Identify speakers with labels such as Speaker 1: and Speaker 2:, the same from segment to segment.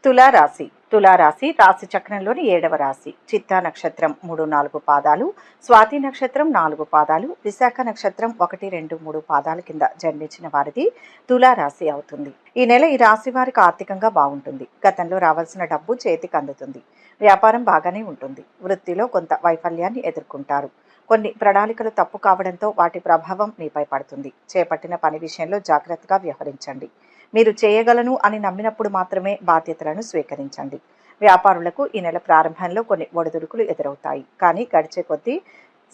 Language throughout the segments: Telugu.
Speaker 1: తులారాశి. తులారాశి రాశి చక్రంలోని 7వ రాశి. చిత్తా నక్షత్రం 3-4 పాదాలు, స్వాతి నక్షత్రం 4 పాదాలు, విశాఖ నక్షత్రం 1-2-3 పాదాల కింద జన్మించిన వారిది తులారాశి అవుతుంది. ఈ నెల ఈ రాశి వారికి ఆర్థికంగా బాగుంటుంది. గతంలో రావాల్సిన డబ్బు చేతికి అందుతుంది. వ్యాపారం బాగానే ఉంటుంది. వృత్తిలో కొంత వైఫల్యాన్ని ఎదుర్కొంటారు. కొన్ని ప్రణాళికలు తప్పు కావడంతో వాటి ప్రభావం మీపై పడుతుంది. చేపట్టిన పని విషయంలో జాగ్రత్తగా వ్యవహరించండి. మీరు చేయగలను అని నమ్మినప్పుడు మాత్రమే బాధ్యతలను స్వీకరించండి. వ్యాపారులకు ఈ నెల ప్రారంభంలో కొన్ని ఒడిదుడుకులు ఎదురవుతాయి, కానీ గడిచే కొద్దీ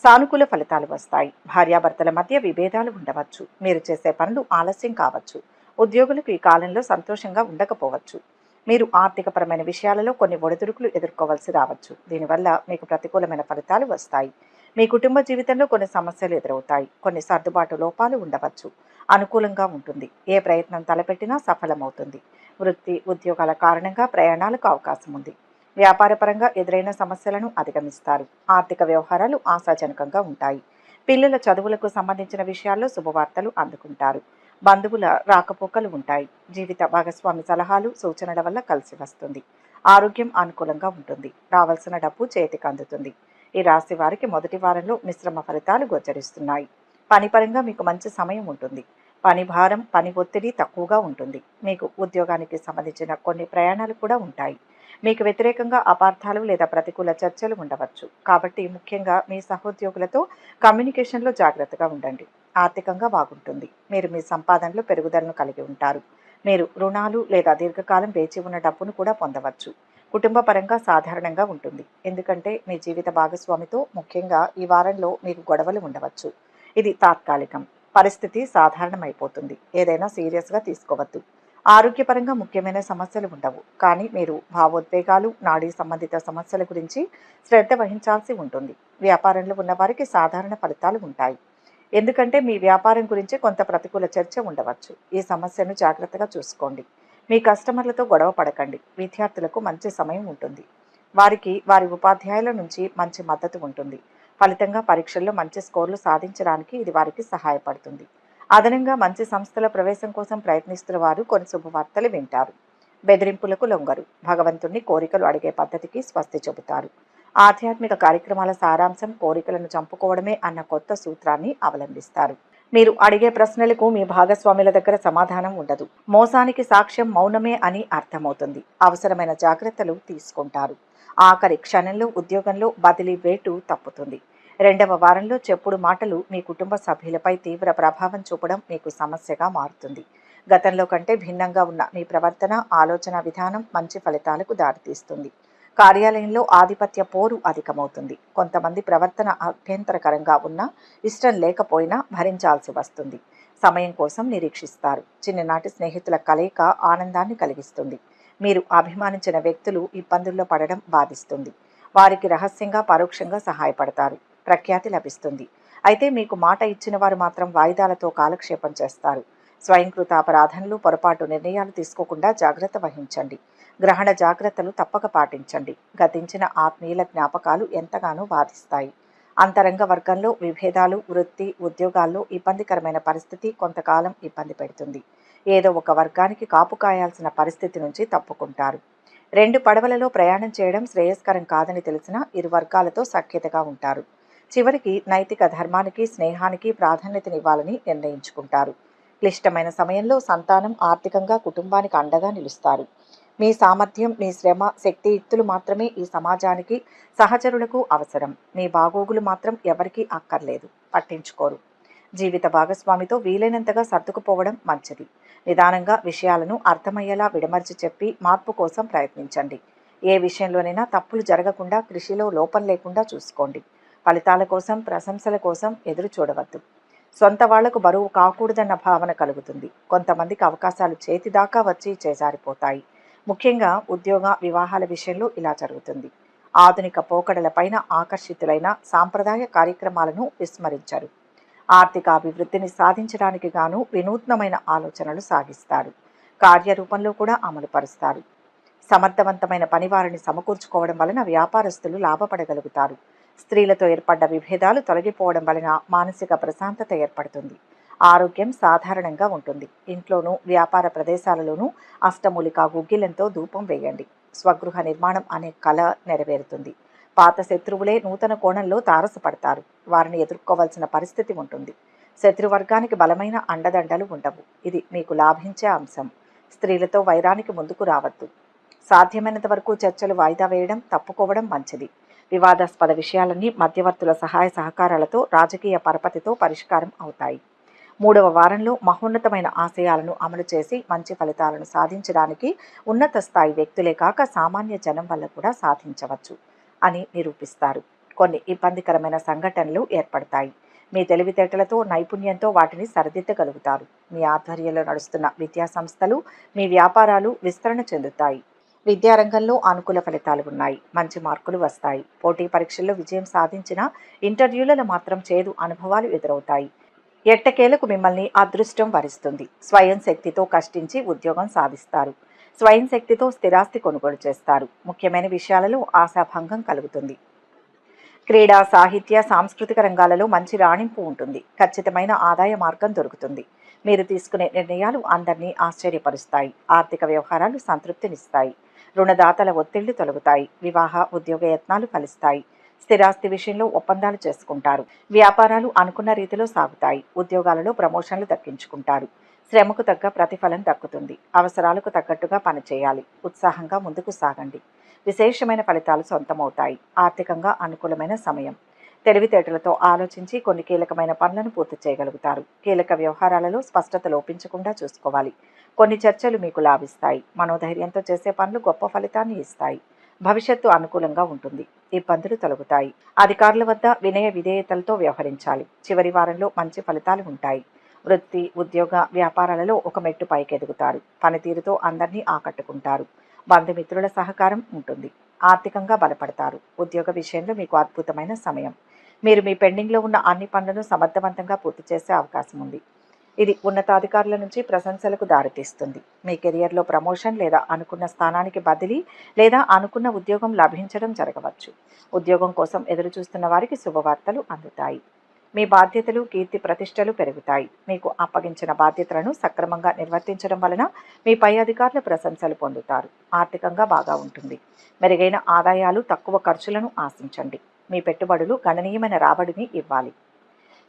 Speaker 1: సానుకూల ఫలితాలు వస్తాయి. భార్యాభర్తల మధ్య విభేదాలు ఉండవచ్చు. మీరు చేసే పనులు ఆలస్యం కావచ్చు. ఉద్యోగులకు ఈ కాలంలో సంతోషంగా ఉండకపోవచ్చు. మీరు ఆర్థికపరమైన విషయాలలో కొన్ని ఒడిదుడుకులు ఎదుర్కోవాల్సి రావచ్చు. దీనివల్ల మీకు ప్రతికూలమైన ఫలితాలు వస్తాయి. మీ కుటుంబ జీవితంలో కొన్ని సమస్యలు ఎదురవుతాయి. కొన్ని సర్దుబాటు లోపాలు ఉండవచ్చు. అనుకూలంగా ఉంటుంది. ఏ ప్రయత్నం తలపెట్టినా సఫలమవుతుంది. వృత్తి ఉద్యోగాల కారణంగా ప్రయాణాలకు అవకాశం ఉంది. వ్యాపారపరంగా ఎదురైన సమస్యలను అధిగమిస్తారు. ఆర్థిక వ్యవహారాలు ఆశాజనకంగా ఉంటాయి. పిల్లల చదువులకు సంబంధించిన విషయాల్లో శుభవార్తలు అందుకుంటారు. బంధువుల రాకపోకలు ఉంటాయి. జీవిత భాగస్వామి సలహాలు సూచనల వల్ల కలిసి వస్తుంది. ఆరోగ్యం అనుకూలంగా ఉంటుంది. రావాల్సిన డబ్బు చేతికి అందుతుంది. ఈ రాశి వారికి మొదటి వారంలో మిశ్రమ ఫలితాలు గోచరిస్తున్నాయి. పనిపరంగా మీకు మంచి సమయం ఉంటుంది. పని భారం, పని ఒత్తిడి తక్కువగా ఉంటుంది. మీకు ఉద్యోగానికి సంబంధించిన కొన్ని ప్రయాణాలు కూడా ఉంటాయి. మీకు వ్యతిరేకంగా అపార్థాలు లేదా ప్రతికూల చర్చలు ఉండవచ్చు. కాబట్టి ముఖ్యంగా మీ సహోద్యోగులతో కమ్యూనికేషన్లో జాగ్రత్తగా ఉండండి. ఆర్థికంగా బాగుంటుంది. మీరు మీ సంపాదనలో పెరుగుదలను కలిగి ఉంటారు. మీరు రుణాలు లేదా దీర్ఘకాలం వేచి ఉన్న డబ్బును కూడా పొందవచ్చు. కుటుంబ పరంగా సాధారణంగా ఉంటుంది. ఎందుకంటే మీ జీవిత భాగస్వామితో ముఖ్యంగా ఈ వారంలో మీకు గొడవలు ఉండవచ్చు. ఇది తాత్కాలికం. పరిస్థితి సాధారణమైపోతుంది. ఏదైనా సీరియస్గా తీసుకోవద్దు. ఆరోగ్యపరంగా ముఖ్యమైన సమస్యలు ఉండవు, కానీ మీరు భావోద్వేగాలు, నాడీ సంబంధిత సమస్యల గురించి శ్రద్ధ వహించాల్సి ఉంటుంది. వ్యాపారంలో ఉన్నవారికి సాధారణ ఫలితాలు ఉంటాయి, ఎందుకంటే మీ వ్యాపారం గురించి కొంత ప్రతికూల చర్చ ఉండవచ్చు. ఈ సమస్యను జాగ్రత్తగా చూసుకోండి. మీ కస్టమర్లతో గొడవ పడకండి. విద్యార్థులకు మంచి సమయం ఉంటుంది. వారికి వారి ఉపాధ్యాయుల నుంచి మంచి మద్దతు ఉంటుంది. ఫలితంగా పరీక్షల్లో మంచి స్కోర్లు సాధించడానికి ఇది వారికి సహాయపడుతుంది. అదనంగా మంచి సంస్థల ప్రవేశం కోసం ప్రయత్నిస్తున్న వారు కొన్ని శుభవార్తలు వింటారు. బెదిరింపులకు లొంగరు. భగవంతుణ్ణి కోరికలు అడిగే పద్ధతికి స్వస్తి చెబుతారు. ఆధ్యాత్మిక కార్యక్రమాల సారాంశం కోరికలను చంపుకోవడమే అన్న కొత్త సూత్రాన్ని అవలంబిస్తారు. మీరు అడిగే ప్రశ్నలకు మీ భాగస్వాముల దగ్గర సమాధానం ఉండదు. మోసానికి సాక్ష్యం మౌనమే అని అర్థమవుతుంది. అవసరమైన జాగ్రత్తలు తీసుకుంటారు. ఆఖరి క్షణంలో ఉద్యోగంలో బదిలీ వేటు తప్పుతుంది. 2వ వారంలో చెప్పుడు మాటలు మీ కుటుంబ సభ్యులపై తీవ్ర ప్రభావం చూపడం మీకు సమస్యగా మారుతుంది. గతంలో కంటే భిన్నంగా ఉన్న మీ ప్రవర్తన, ఆలోచన విధానం మంచి ఫలితాలకు దారితీస్తుంది. కార్యాలయంలో ఆధిపత్య పోరు అధికమవుతుంది. కొంతమంది ప్రవర్తన అభ్యంతరకరంగా ఉన్నా, ఇష్టం లేకపోయినా భరించాల్సి వస్తుంది. సమయం కోసం నిరీక్షిస్తారు. చిన్ననాటి స్నేహితుల కలయిక ఆనందాన్ని కలిగిస్తుంది. మీరు అభిమానించిన వ్యక్తులు ఇబ్బందుల్లో పడడం బాధిస్తుంది. వారికి రహస్యంగా పరోక్షంగా సహాయపడతారు. ప్రఖ్యాతి లభిస్తుంది. అయితే మీకు మాట ఇచ్చిన వారు మాత్రం వాయిదాలతో కాలక్షేపం చేస్తారు. స్వయంకృత అపరాధనలు, పొరపాటు నిర్ణయాలు తీసుకోకుండా జాగ్రత్త వహించండి. గ్రహణ జాగ్రత్తలు తప్పక పాటించండి. గతించిన ఆత్మీయుల జ్ఞాపకాలు ఎంతగానో బాధిస్తాయి. అంతరంగ వర్గంలో విభేదాలు, వృత్తి ఉద్యోగాల్లో ఇబ్బందికరమైన పరిస్థితి కొంతకాలం ఇబ్బంది పెడుతుంది. ఏదో ఒక వర్గానికి కాపు కాయాల్సిన పరిస్థితి నుంచి తప్పుకుంటారు. 2 పడవలలో ప్రయాణం చేయడం శ్రేయస్కరం కాదని తెలిసిన ఇరు వర్గాలతో సఖ్యతగా ఉంటారు. చివరికి నైతిక ధర్మానికి, స్నేహానికి ప్రాధాన్యతనివ్వాలని నిర్ణయించుకుంటారు. క్లిష్టమైన సమయంలో సంతానం ఆర్థికంగా కుటుంబానికి అండగా నిలుస్తారు. మీ సామర్థ్యం, మీ శ్రమ, శక్తియుక్తులు మాత్రమే ఈ సమాజానికి, సహచరులకు అవసరం. మీ బాగోగులు మాత్రం ఎవరికీ అక్కర్లేదు, పట్టించుకోరు. జీవిత భాగస్వామితో వీలైనంతగా సర్దుకుపోవడం మంచిది. నిదానంగా విషయాలను అర్థమయ్యేలా విడమర్చి చెప్పి మార్పు కోసం ప్రయత్నించండి. ఏ విషయంలోనైనా తప్పులు జరగకుండా, కృషిలో లోపం లేకుండా చూసుకోండి. ఫలితాల కోసం, ప్రశంసల కోసం ఎదురు చూడవద్దు. సొంత వాళ్లకు బరువు కాకూడదన్న భావన కలుగుతుంది. కొంతమందికి అవకాశాలు చేతిదాకా వచ్చి చేజారిపోతాయి. ముఖ్యంగా ఉద్యోగ, వివాహాల విషయంలో ఇలా జరుగుతుంది. ఆధునిక పోకడలపైన ఆకర్షితులైన సాంప్రదాయ కార్యక్రమాలను విస్మరించరు. ఆర్థిక అభివృద్ధిని సాధించడానికి గాను వినూత్నమైన ఆలోచనలు సాగిస్తారు. కార్యరూపంలో కూడా అమలుపరుస్తారు. సమర్థవంతమైన పనివారిని సమకూర్చుకోవడం వలన వ్యాపారస్తులు లాభపడగలుగుతారు. స్త్రీలతో ఏర్పడ్డ విభేదాలు తొలగిపోవడం వలన మానసిక ప్రశాంతత ఏర్పడుతుంది. ఆరోగ్యం సాధారణంగా ఉంటుంది. ఇంట్లోనూ వ్యాపార ప్రదేశాలలోనూ అష్టమూలికా గుగ్గిలంతో ధూపం వేయండి. స్వగృహ నిర్మాణం అనే కళ నెరవేరుతుంది. పాత శత్రువులే నూతన కోణంలో తారసపడతారు. వారిని ఎదుర్కోవాల్సిన పరిస్థితి ఉంటుంది. శత్రువర్గానికి బలమైన అండదండలు ఉండవు. ఇది మీకు లాభించే అంశం. స్త్రీలతో వైరానికి ముందుకు రావద్దు. సాధ్యమైనంత వరకు చర్చలు వాయిదా వేయడం, తప్పుకోవడం మంచిది. వివాదాస్పద విషయాలన్నీ మధ్యవర్తుల సహాయ సహకారాలతో రాజకీయ పరపతితో పరిష్కారం అవుతాయి. 3వ వారంలో మహోన్నతమైన ఆశయాలను అమలు చేసి మంచి ఫలితాలను సాధించడానికి ఉన్నత స్థాయి వ్యక్తులే కాక సామాన్య జనం వల్ల కూడా సాధించవచ్చు అని నిరూపిస్తారు. కొన్ని ఇబ్బందికరమైన సంఘటనలు ఏర్పడతాయి. మీ తెలివితేటలతో, నైపుణ్యంతో వాటిని సరిదిద్దగలుగుతారు. మీ ఆధ్వర్యంలో నడుస్తున్న విద్యా సంస్థలు, మీ వ్యాపారాలు విస్తరణ చెందుతాయి. విద్యారంగంలో అనుకూల ఫలితాలు ఉన్నాయి. మంచి మార్కులు వస్తాయి. పోటీ పరీక్షల్లో విజయం సాధించిన ఇంటర్వ్యూలలో మాత్రం చేదు అనుభవాలు ఎదురవుతాయి. ఎట్టకేలకు మిమ్మల్ని అదృష్టం వరిస్తుంది. స్వయం శక్తితో కష్టించి ఉద్యోగం సాధిస్తారు. స్వయం శక్తితో స్థిరాస్తి కొనుగోలు చేస్తారు. ముఖ్యమైన విషయాలలో ఆశాభంగం కలుగుతుంది. క్రీడా, సాహిత్య, సాంస్కృతిక రంగాలలో మంచి రాణింపు ఉంటుంది. ఖచ్చితమైన ఆదాయ మార్గం దొరుకుతుంది. మీరు తీసుకునే నిర్ణయాలు అందరినీ ఆశ్చర్యపరుస్తాయి. ఆర్థిక వ్యవహారాలు సంతృప్తినిస్తాయి. రుణదాతల ఒత్తిళ్లు తొలగుతాయి. వివాహ, ఉద్యోగ యత్నాలు ఫలిస్తాయి. స్థిరాస్తి విషయంలో ఒప్పందాలు చేసుకుంటారు. వ్యాపారాలు అనుకున్న రీతిలో సాగుతాయి. ఉద్యోగాలలో ప్రమోషన్లు దక్కించుకుంటారు. శ్రమకు తగ్గ ప్రతిఫలం దక్కుతుంది. అవసరాలకు తగ్గట్టుగా పనిచేయాలి. ఉత్సాహంగా ముందుకు సాగండి. విశేషమైన ఫలితాలు సొంతమవుతాయి. ఆర్థికంగా అనుకూలమైన సమయం. తెలివితేటలతో ఆలోచించి కొన్ని కీలకమైన పనులను పూర్తి చేయగలుగుతారు. కీలక వ్యవహారాలలో స్పష్టత లోపించకుండా చూసుకోవాలి. కొన్ని చర్చలు మీకు లాభిస్తాయి. మనోధైర్యంతో చేసే పనులు గొప్ప ఫలితాన్ని ఇస్తాయి. భవిష్యత్తు అనుకూలంగా ఉంటుంది. ఇబ్బందులు తొలగుతాయి. అధికారుల వద్ద వినయ విధేయతలతో వ్యవహరించాలి. చివరి వారంలో మంచి ఫలితాలు ఉంటాయి. వృత్తి, ఉద్యోగ, వ్యాపారాలలో ఒక మెట్టు పైకెదుగుతారు. పనితీరుతో అందరినీ ఆకట్టుకుంటారు. బంధుమిత్రుల సహకారం ఉంటుంది. ఆర్థికంగా బలపడతారు. ఉద్యోగ విషయంలో మీకు అద్భుతమైన సమయం. మీరు మీ పెండింగ్లో ఉన్న అన్ని పనులను సమర్థవంతంగా పూర్తి చేసే అవకాశం ఉంది. ఇది ఉన్నతాధికారుల నుంచి ప్రశంసలకు దారితీస్తుంది. మీ కెరియర్లో ప్రమోషన్ లేదా అనుకున్న స్థానానికి బదిలీ లేదా అనుకున్న ఉద్యోగం లభించడం జరగవచ్చు. ఉద్యోగం కోసం ఎదురుచూస్తున్న వారికి శుభవార్తలు అందుతాయి. మీ బాధ్యతలు, కీర్తి ప్రతిష్టలు పెరుగుతాయి. మీకు అప్పగించిన బాధ్యతలను సక్రమంగా నిర్వర్తించడం వలన మీ పై అధికారుల ప్రశంసలు పొందుతారు. ఆర్థికంగా బాగా ఉంటుంది. మెరుగైన ఆదాయాలు, తక్కువ ఖర్చులను ఆశించండి. మీ పెట్టుబడులు గణనీయమైన రాబడిని ఇవ్వాలి.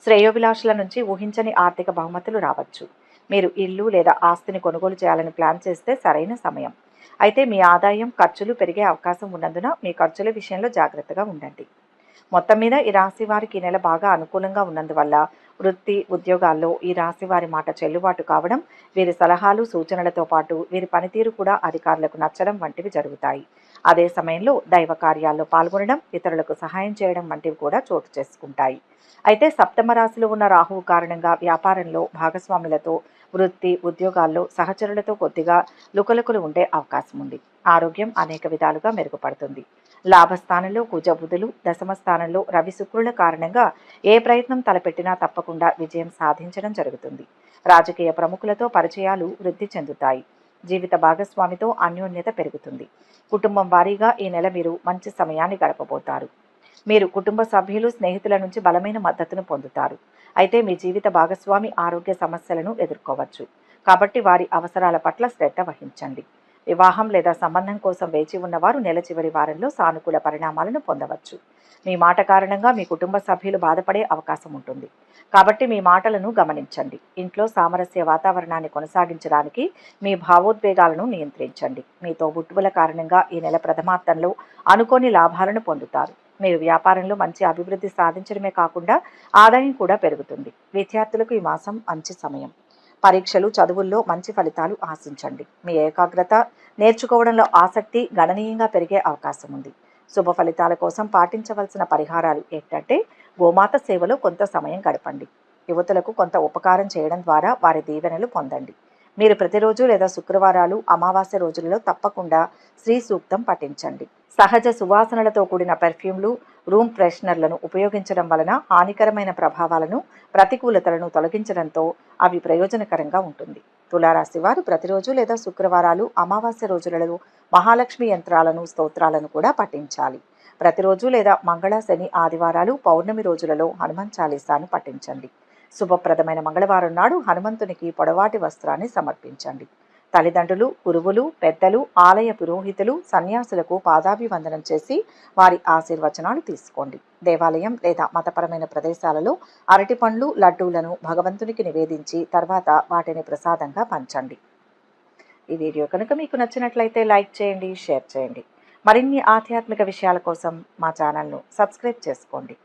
Speaker 1: శ్రేయోభిలాషుల నుంచి ఊహించని ఆర్థిక బహుమతులు రావచ్చు. మీరు ఇల్లు లేదా ఆస్తిని కొనుగోలు చేయాలని ప్లాన్ చేస్తే సరైన సమయం. అయితే మీ ఆదాయం, ఖర్చులు పెరిగే అవకాశం ఉన్నందున మీ ఖర్చుల విషయంలో జాగ్రత్తగా ఉండండి. మొత్తం మీద ఈ రాశి వారికి ఈ నెల బాగా అనుకూలంగా ఉన్నందువల్ల వృత్తి, ఉద్యోగాల్లో ఈ రాశి వారి మాట చెల్లుబాటు కావడం, వీరి సలహాలు, సూచనలతో పాటు వీరి పనితీరు కూడా అధికారులకు నచ్చడం వంటివి జరుగుతాయి. అదే సమయంలో దైవ కార్యాల్లో పాల్గొనడం, ఇతరులకు సహాయం చేయడం వంటివి కూడా చోటు చేసుకుంటాయి. అయితే సప్తమ రాశిలో ఉన్న రాహువు కారణంగా వ్యాపారంలో భాగస్వాములతో, వృత్తి, ఉద్యోగాల్లో సహచరులతో కొద్దిగా లుకలుకలు ఉండే అవకాశం ఉంది. ఆరోగ్యం అనేక విధాలుగా మెరుగుపడుతుంది. లాభస్థానంలో కుజ బుధులు, దశమ స్థానంలో రవి శుక్రుల కారణంగా ఏ ప్రయత్నం తలపెట్టినా తప్పకుండా విజయం సాధించడం జరుగుతుంది. రాజకీయ ప్రముఖులతో పరిచయాలు వృద్ధి చెందుతాయి. జీవిత భాగస్వామితో అన్యోన్యత పెరుగుతుంది. కుటుంబం వారీగా ఈ నెల మీరు మంచి సమయాన్ని గడపబోతారు. మీరు కుటుంబ సభ్యులు, స్నేహితుల నుంచి బలమైన మద్దతును పొందుతారు. అయితే మీ జీవిత భాగస్వామి ఆరోగ్య సమస్యలను ఎదుర్కోవచ్చు. కాబట్టి వారి అవసరాల పట్ల శ్రద్ధ వహించండి. వివాహం లేదా సంబంధం కోసం వేచి ఉన్నవారు నెల చివరి వారంలో సానుకూల పరిణామాలను పొందవచ్చు. మీ మాట కారణంగా మీ కుటుంబ సభ్యులు బాధపడే అవకాశం ఉంటుంది. కాబట్టి మీ మాటలను గమనించండి. ఇంట్లో సామరస్య వాతావరణాన్ని కొనసాగించడానికి మీ భావోద్వేగాలను నియంత్రించండి. మీ తోబుట్టువుల కారణంగా ఈ నెల ప్రథమార్థంలో అనుకోని లాభాలను పొందుతారు. మీరు వ్యాపారంలో మంచి అభివృద్ధి సాధించడమే కాకుండా ఆదాయం కూడా పెరుగుతుంది. విద్యార్థులకు ఈ మాసం మంచి సమయం. పరీక్షలు, చదువుల్లో మంచి ఫలితాలు ఆశించండి. మీ ఏకాగ్రత, నేర్చుకోవడంలో ఆసక్తి గణనీయంగా పెరిగే అవకాశం ఉంది. శుభ ఫలితాల కోసం పాటించవలసిన పరిహారాలు ఏంటంటే, గోమాత సేవలో కొంత సమయం గడపండి. యువతులకు కొంత ఉపకారం చేయడం ద్వారా వారి దీవెనలు పొందండి. మీరు ప్రతిరోజు లేదా శుక్రవారాలు, అమావాస్య రోజులలో తప్పకుండా శ్రీ సూక్తం పఠించండి. సహజ సువాసనలతో కూడిన పెర్ఫ్యూమ్లు, రూమ్ ఫ్రెషనర్లను ఉపయోగించడం వలన హానికరమైన ప్రభావాలను, ప్రతికూలతలను తొలగించడంతో అవి ప్రయోజనకరంగా ఉంటుంది. తులారాశి వారు ప్రతిరోజు లేదా శుక్రవారాలు, అమావాస్య రోజులలో మహాలక్ష్మి యంత్రాలను, స్తోత్రాలను కూడా పఠించాలి. ప్రతిరోజు లేదా మంగళ, శని, ఆదివారాలు, పౌర్ణమి రోజులలో హనుమాన్ చాలీసాను పఠించండి. శుభప్రదమైన మంగళవారం నాడు హనుమంతునికి పొడవాటి వస్త్రాన్ని సమర్పించండి. తల్లిదండ్రులు, గురువులు, పెద్దలు, ఆలయ పురోహితులు, సన్యాసులకు పాదాభివందనం చేసి వారి ఆశీర్వచనాలు తీసుకోండి. దేవాలయం లేదా మతపరమైన ప్రదేశాలలో అరటి పండ్లు, లడ్డూలను భగవంతునికి నివేదించి తర్వాత వాటిని ప్రసాదంగా పంచండి. ఈ వీడియో కనుక మీకు నచ్చినట్లయితే లైక్ చేయండి, షేర్ చేయండి. మరిన్ని ఆధ్యాత్మిక విషయాల కోసం మా ఛానల్ను సబ్స్క్రైబ్ చేసుకోండి.